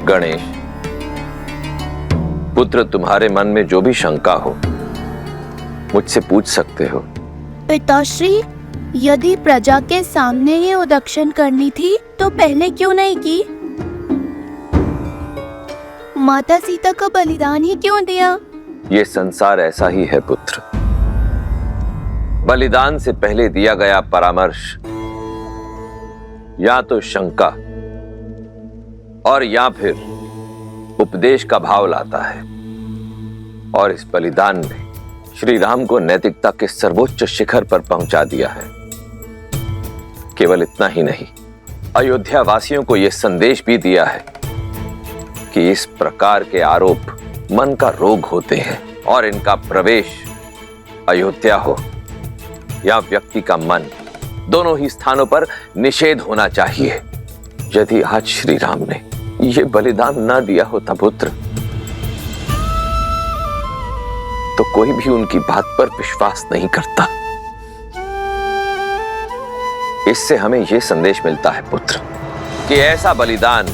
गणेश, पुत्र, तुम्हारे मन में जो भी शंका हो मुझसे पूछ सकते हो। पिताश्री, यदि प्रजा के सामने ये उदक्षिण करनी थी तो पहले क्यों नहीं की? माता सीता का बलिदान ही क्यों दिया? ये संसार ऐसा ही है पुत्र। बलिदान से पहले दिया गया परामर्श या तो शंका और या फिर उपदेश का भाव लाता है, और इस बलिदान ने श्री राम को नैतिकता के सर्वोच्च शिखर पर पहुंचा दिया है। केवल इतना ही नहीं, अयोध्या वासियों को यह संदेश भी दिया है कि इस प्रकार के आरोप मन का रोग होते हैं और इनका प्रवेश अयोध्या हो या व्यक्ति का मन, दोनों ही स्थानों पर निषेध होना चाहिए। यदि आज श्री राम ने यह बलिदान न दिया होता पुत्र, तो कोई भी उनकी बात पर विश्वास नहीं करता। इससे हमें यह संदेश मिलता है पुत्र कि ऐसा बलिदान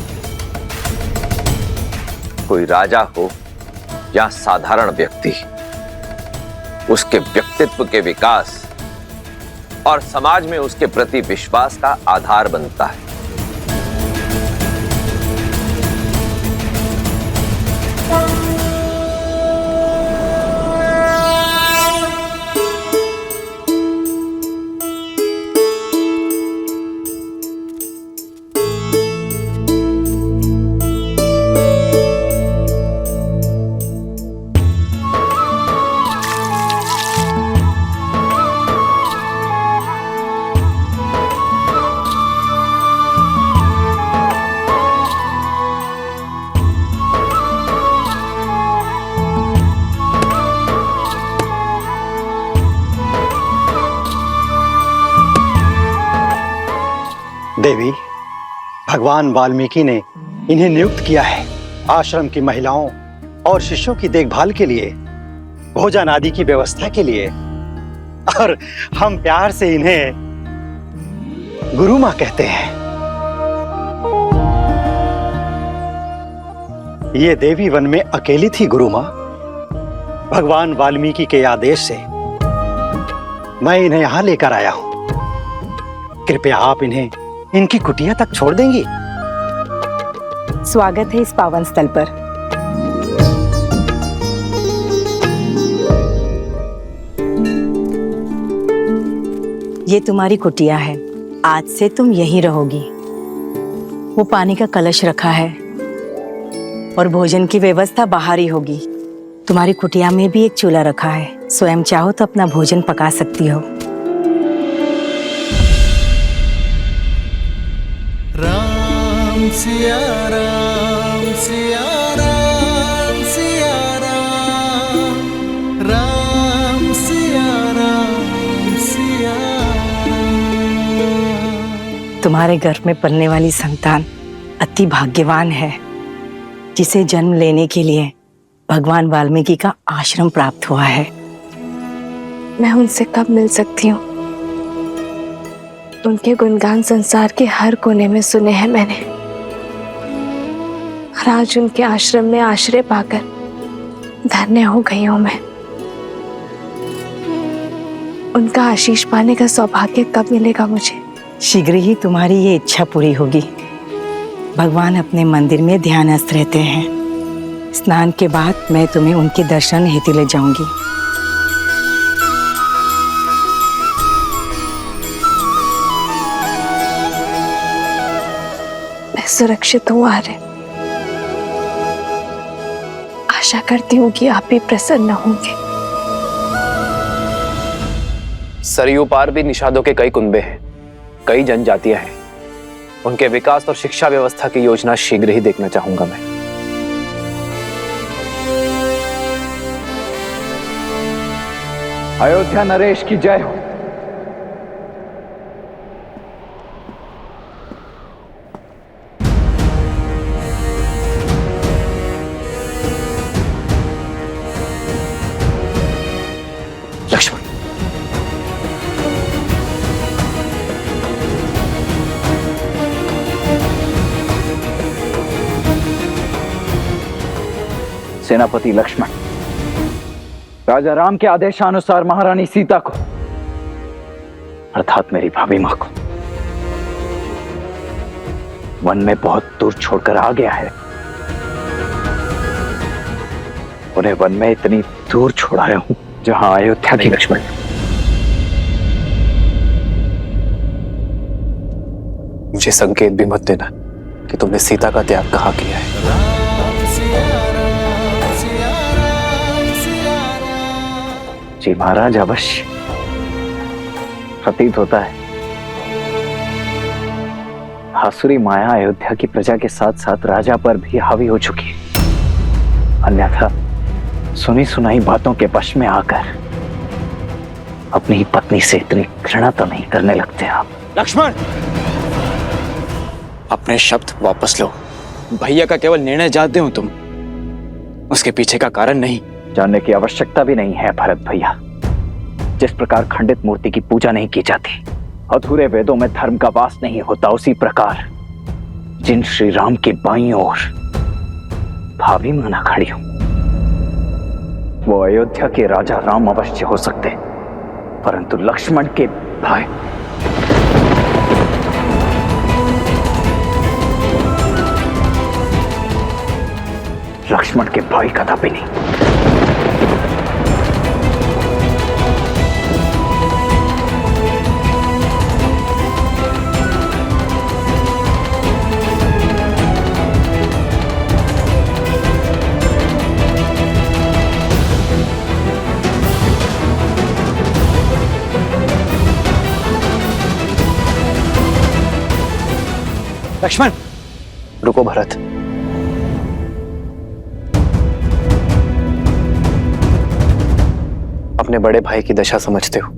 कोई राजा हो या साधारण व्यक्ति, उसके व्यक्तित्व के विकास और समाज में उसके प्रति विश्वास का आधार बनता है। देवी, भगवान वाल्मीकि ने इन्हें नियुक्त किया है आश्रम की महिलाओं और शिष्यों की देखभाल के लिए, भोजन आदि की व्यवस्था के लिए, और हम प्यार से इन्हें गुरु मां कहते हैं। ये देवी वन में अकेली थी गुरु मां। भगवान वाल्मीकि के आदेश से मैं इन्हें यहां लेकर आया हूं। कृपया आप इन्हें इनकी कुटिया तक छोड़ देंगी? स्वागत है इस पावन स्थल पर। ये तुम्हारी कुटिया है, आज से तुम यहीं रहोगी। वो पानी का कलश रखा है और भोजन की व्यवस्था बाहर ही होगी। तुम्हारी कुटिया में भी एक चूल्हा रखा है, स्वयं चाहो तो अपना भोजन पका सकती हो। राम सिया राम सिया राम सिया राम, राम सिया राम सिया राम। तुम्हारे घर में पलने वाली संतान अति भाग्यवान है, जिसे जन्म लेने के लिए भगवान वाल्मीकि का आश्रम प्राप्त हुआ है। मैं उनसे कब मिल सकती हूँ? उनके गुणगान संसार के हर कोने में सुने हैं मैंने, और आज उनके आश्रम में आश्रय पाकर धन्य हो गई हूँ मैं। उनका आशीष पाने का सौभाग्य कब मिलेगा मुझे? शीघ्र ही तुम्हारी ये इच्छा पूरी होगी। भगवान अपने मंदिर में ध्यानस्थ रहते हैं। स्नान के बाद मैं तुम्हें उनके दर्शन हेतु ले जाऊंगी। मैं सुरक्षित हूँ आर्य। आशा करती हूँ कि आप भी प्रसन्न होंगे। सरयू पार भी निषादों के कई कुनबे हैं, कई जनजातियां हैं। उनके विकास और शिक्षा व्यवस्था की योजना शीघ्र ही देखना चाहूंगा मैं। अयोध्या नरेश की जय हो। लक्ष्मण, सेनापति लक्ष्मण राजा राम के आदेशानुसार महारानी सीता को अर्थात मेरी भाभी मां को वन में बहुत दूर छोड़कर आ गया है। उन्हें वन में इतनी दूर छोड़ाया हूं जहां अयोध्या की लक्ष्मण। मुझे संकेत भी मत देना कि तुमने सीता का त्याग कहाँ किया है। जी महाराज, अवश्य प्रतीत होता है आसुरी माया अयोध्या की प्रजा के साथ साथ राजा पर भी हावी हो चुकी है। अन्यथा सुनी सुनाई बातों के वश में आकर अपनी ही पत्नी से इतनी घृणा तो नहीं करने लगते आप। लक्ष्मण, अपने शब्द वापस लो। भैया का केवल निर्णय जानते हो तुम, उसके पीछे का कारण नहीं। जानने की आवश्यकता भी नहीं है भरत भैया। जिस प्रकार खंडित मूर्ति की पूजा नहीं की जाती, अधूरे वेदों में धर्म का वास नहीं होता, उसी प्रकार जिन श्री राम की बाईं ओर भाभी माना खड़ी हूं, वो अयोध्या के राजा राम अवश्य हो सकते, परंतु लक्ष्मण के भाई कदापि नहीं। लक्ष्मण, रुको भरत। अपने बड़े भाई की दशा समझते हो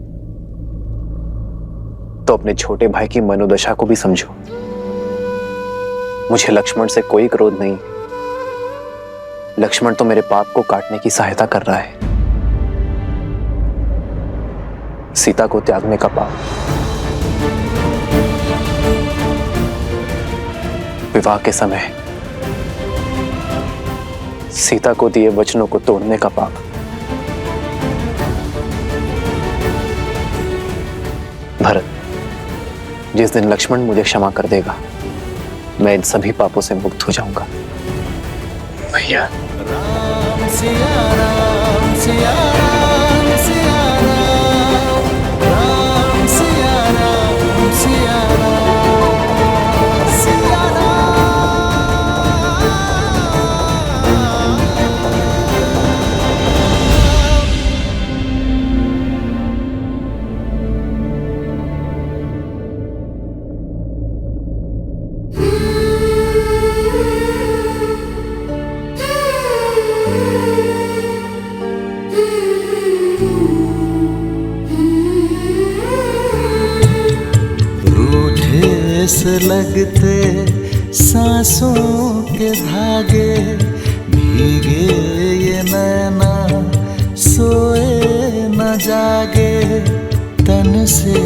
तो अपने छोटे भाई की मनोदशा को भी समझो। मुझे लक्ष्मण से कोई क्रोध नहीं। लक्ष्मण तो मेरे पाप को काटने की सहायता कर रहा है। सीता को त्यागने का पाप, विवाह के समय सीता को दिए वचनों को तोड़ने का पाप, भरत, जिस दिन लक्ष्मण मुझे क्षमा कर देगा, मैं इन सभी पापों से मुक्त हो जाऊंगा। भैया, राम सिया राम सिया राम सिया राम, राम सिया राम सिया राम सिया राम। रूठे से लगते सांसों के धागे, भीगे ये नैना सोए न जागे, तन से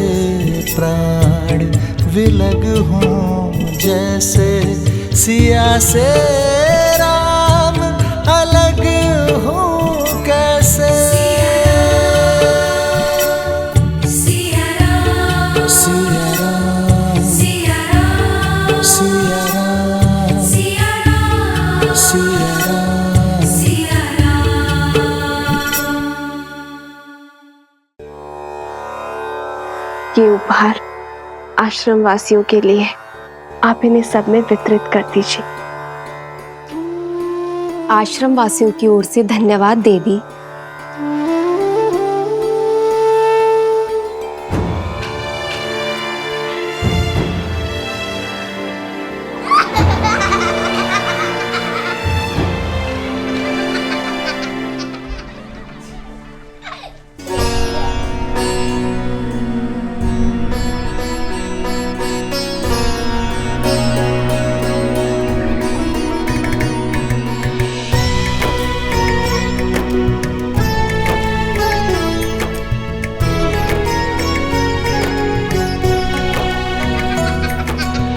प्राण विलग हों जैसे सिया से राम अलग हों कैसे। सिया राम सिया राम सिया राम सिया राम सिया राम सिया राम सिया राम। ये उपहार आश्रम वासियों के लिए, आप इन्हें सब में वितरित कर दीजिए। आश्रम वासियों की ओर से धन्यवाद देवी।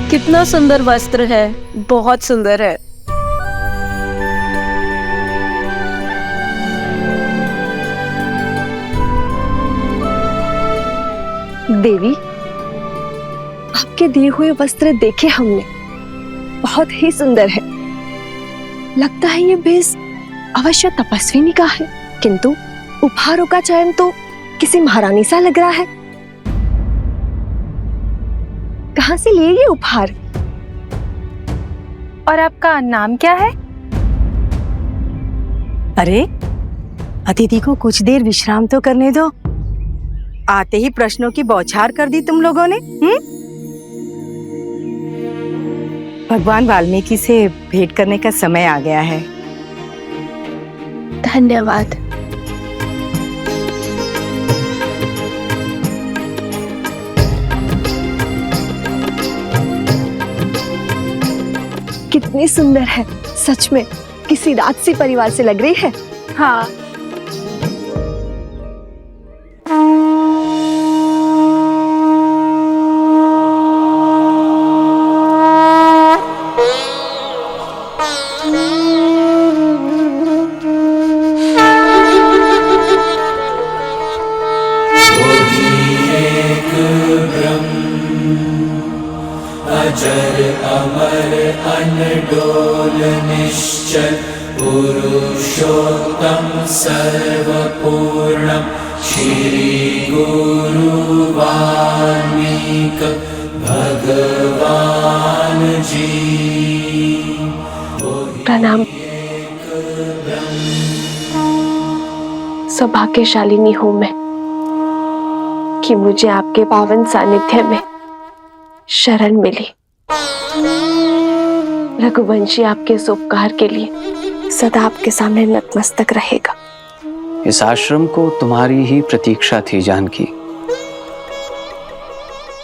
कितना सुंदर वस्त्र है, बहुत सुंदर है। देवी, आपके दिए हुए वस्त्र देखे हमने, बहुत ही सुंदर है। लगता है ये भेष अवश्य तपस्विनी का है, किंतु उपहारों का चयन तो किसी महारानी सा लग रहा है। कहाँ से लिए ये उपहार? और आपका नाम क्या है? अरे अतिथि को कुछ देर विश्राम तो करने दो। आते ही प्रश्नों की बौछार कर दी तुम लोगों ने। भगवान वाल्मीकि से भेंट करने का समय आ गया है। धन्यवाद। कितनी सुंदर है, सच में किसी राजसी परिवार से लग रही है। हाँ, अजर अमर अनडोल निश्चल पुरुषोत्तम सर्वपूर्णम श्री गुरु वाल्मीक भगवान जी। प्रणाम। सौभाग्यशालिनी हूं मैं कि मुझे आपके पावन सानिध्य में शरण मिली। रघुवंशी आपके इस उपकार के लिए सदा आपके सामने नतमस्तक रहेगा। इस आश्रम को तुम्हारी ही प्रतीक्षा थी जानकी।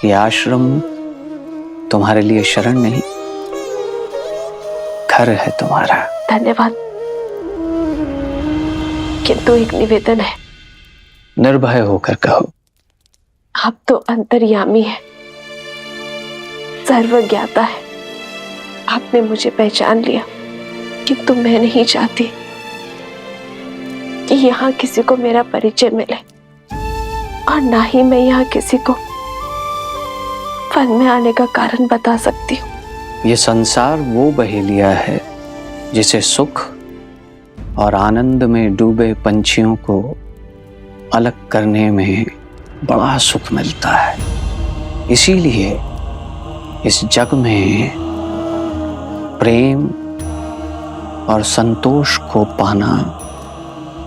ये आश्रम तुम्हारे लिए शरण नहीं, घर है तुम्हारा। धन्यवाद, किंतु एक निवेदन है। निर्भय होकर कहो। आप तो अंतर्यामी है, सर्वज्ञाता है। आपने मुझे पहचान लिया, किंतु मैं नहीं चाहती कि यहाँ किसी को मेरा परिचय मिले, और ना ही मैं यहाँ किसी को वन में आने का कारण बता सकती हूँ। ये संसार वो बहेलिया है जिसे सुख और आनंद में डूबे पंछियों को अलग करने में बड़ा सुख मिलता है। इसीलिए इस जग में प्रेम और संतोष को पाना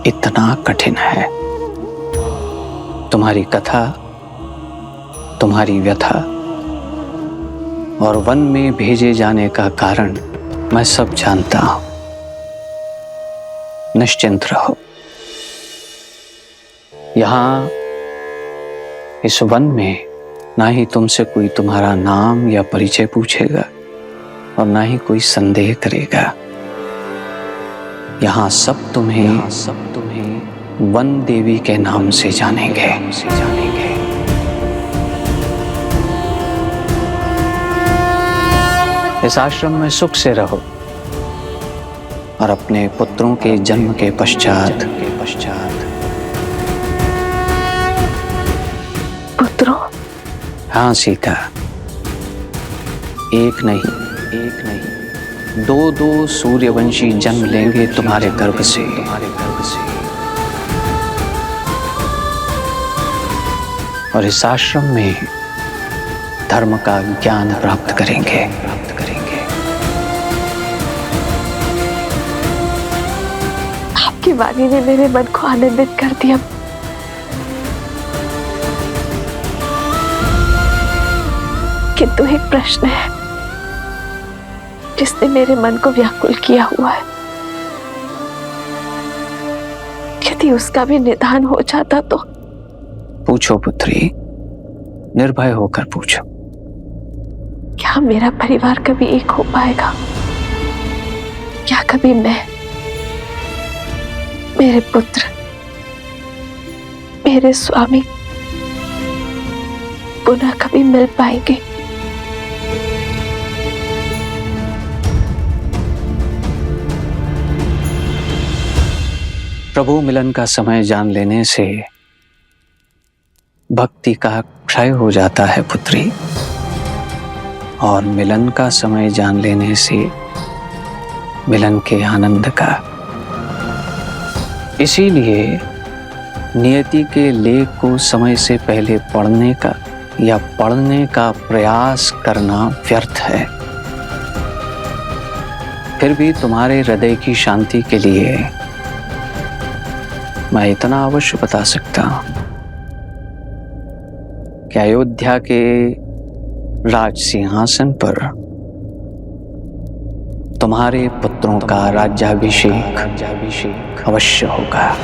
इतना कठिन है। तुम्हारी कथा, तुम्हारी व्यथा और वन में भेजे जाने का कारण मैं सब जानता हूं। निश्चिंत रहो। यहां इस वन में ना ही तुमसे कोई तुम्हारा नाम या परिचय पूछेगा और ना ही कोई संदेह करेगा। यहाँ सब तुम्हें वन देवी के नाम से जानेंगे। इस आश्रम में सुख से रहो और अपने पुत्रों के जन्म के पश्चात पुत्रों? हाँ सीता, एक नहीं दो सूर्यवंशी जन्म लेंगे तुम्हारे गर्भ से। और इस आश्रम में धर्म का ज्ञान प्राप्त करेंगे। आपकी वाणी ने मेरे मन को आनंदित कर दिया। किंतु एक प्रश्न है जिसने मेरे मन को व्याकुल किया हुआ है। यदि उसका भी निदान हो जाता तो। पूछो पुत्री, निर्भय होकर पूछो। क्या मेरा परिवार कभी एक हो पाएगा? क्या कभी मैं, मेरे पुत्र, मेरे स्वामी पुनः कभी मिल पाएंगे? प्रभु मिलन का समय जान लेने से भक्ति का क्षय हो जाता है पुत्री, और मिलन का समय जान लेने से मिलन के आनंद का। इसीलिए नियति के लेख को समय से पहले पढ़ने का या पढ़ने का प्रयास करना व्यर्थ है। फिर भी तुम्हारे हृदय की शांति के लिए मैं इतना अवश्य बता सकता हूं कि अयोध्या के राज सिंहासन पर तुम्हारे पुत्रों का राज्याभिषेक अवश्य होगा।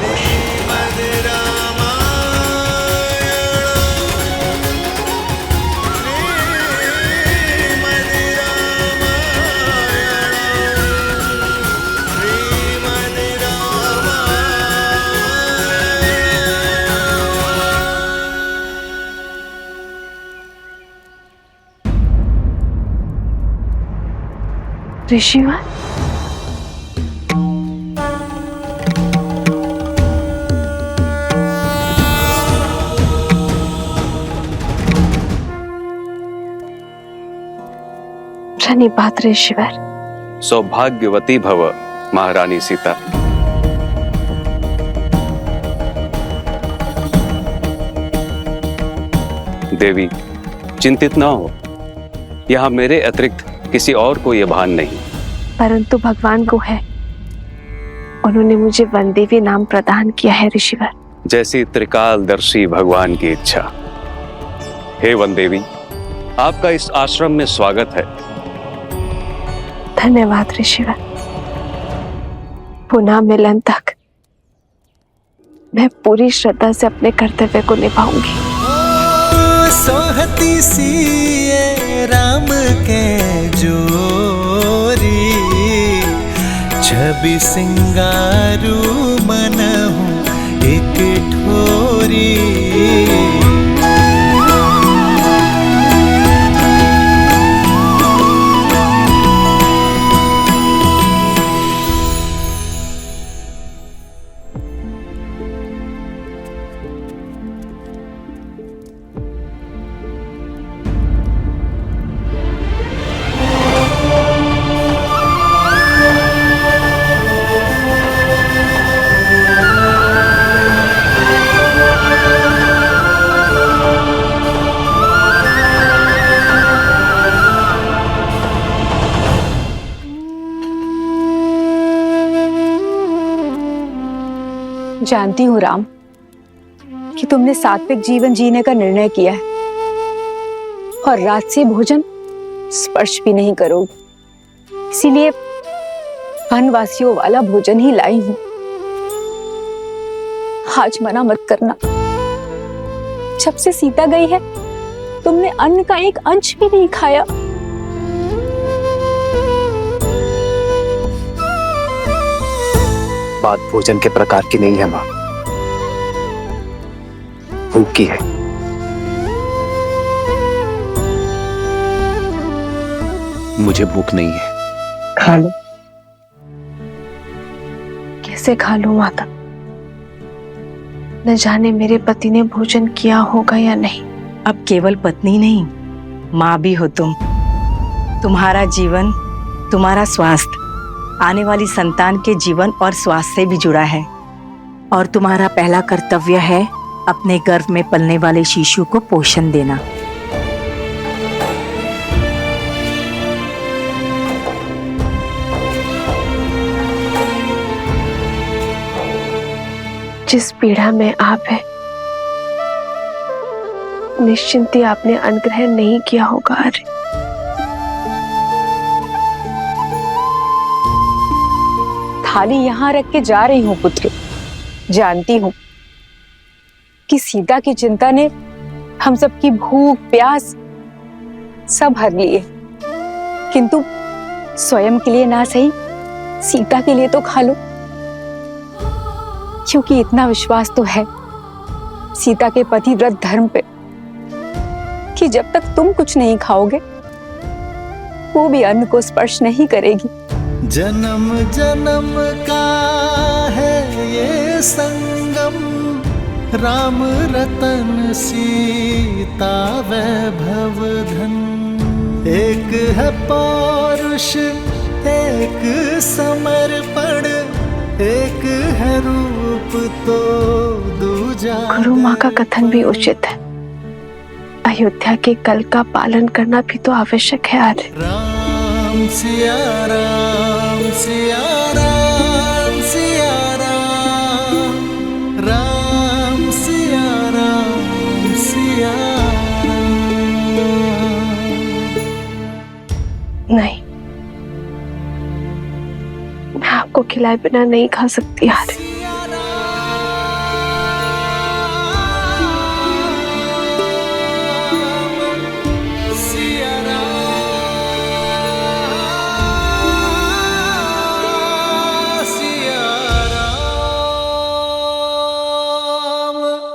ऋषिवर, धन्यवाद ऋषिवर। सौभाग्यवती भव महारानी सीता। देवी चिंतित न हो, यहाँ मेरे अतिरिक्त किसी और को यह भान नहीं। परंतु भगवान को है, उन्होंने मुझे वनदेवी नाम प्रदान किया है ऋषिवर। जैसी त्रिकालदर्शी भगवान की इच्छा। हे वनदेवी, आपका इस आश्रम में स्वागत है। धन्यवाद ऋषिवर। पुनः मिलन तक मैं पूरी श्रद्धा से अपने कर्तव्य को निभाऊंगी। सोहती सी राम के जोरी, छवि सिंगारू मनहु एक ठोरी। जानती हूँ राम कि तुमने सात्विक जीवन जीने का निर्णय किया है और राजसी भोजन स्पर्श भी नहीं करोगे, इसीलिए वनवासियों वाला भोजन ही लाई हूँ। आज मना मत करना। जब से सीता गई है तुमने अन्न का एक अंश भी नहीं खाया। बात भोजन के प्रकार की नहीं है मां, भूख की है। मुझे भूख नहीं है। खा लो। कैसे खा लूं माता? न जाने मेरे पति ने भोजन किया होगा या नहीं। अब केवल पत्नी नहीं, माँ भी हो तुम। तुम्हारा जीवन, तुम्हारा स्वास्थ्य आने वाली संतान के जीवन और स्वास्थ्य से भी जुड़ा है, और तुम्हारा पहला कर्तव्य है अपने गर्भ में पलने वाले शिशु को पोषण देना। जिस पीड़ा में आप हैं, निश्चिंत ही आपने अनुग्रह नहीं किया होगा। अरे थाली यहाँ रख के जा रही हूँ पुत्र। जानती हूँ कि सीता की चिंता ने हम सबकी भूख प्यास सब हर लिए, किंतु स्वयं के लिए ना सही, सीता के लिए तो खा लो, क्योंकि इतना विश्वास तो है सीता के पतिव्रत धर्म पे कि जब तक तुम कुछ नहीं खाओगे वो भी अन्न को स्पर्श नहीं करेगी। जन्म जन्म का है ये संगम, राम रतन सीता वैभव धन। एक है पौरुष एक समर्पण, एक है रूप तो दूजा। गुरु माँ का कथन भी उचित है, अयोध्या के कल का पालन करना भी तो आवश्यक है आर्य। राम सिया राम सिया राम सिया राम, राम सिया राम सिया राम। नहीं, मैं आपको खिलाए बिना नहीं खा सकती आर्य।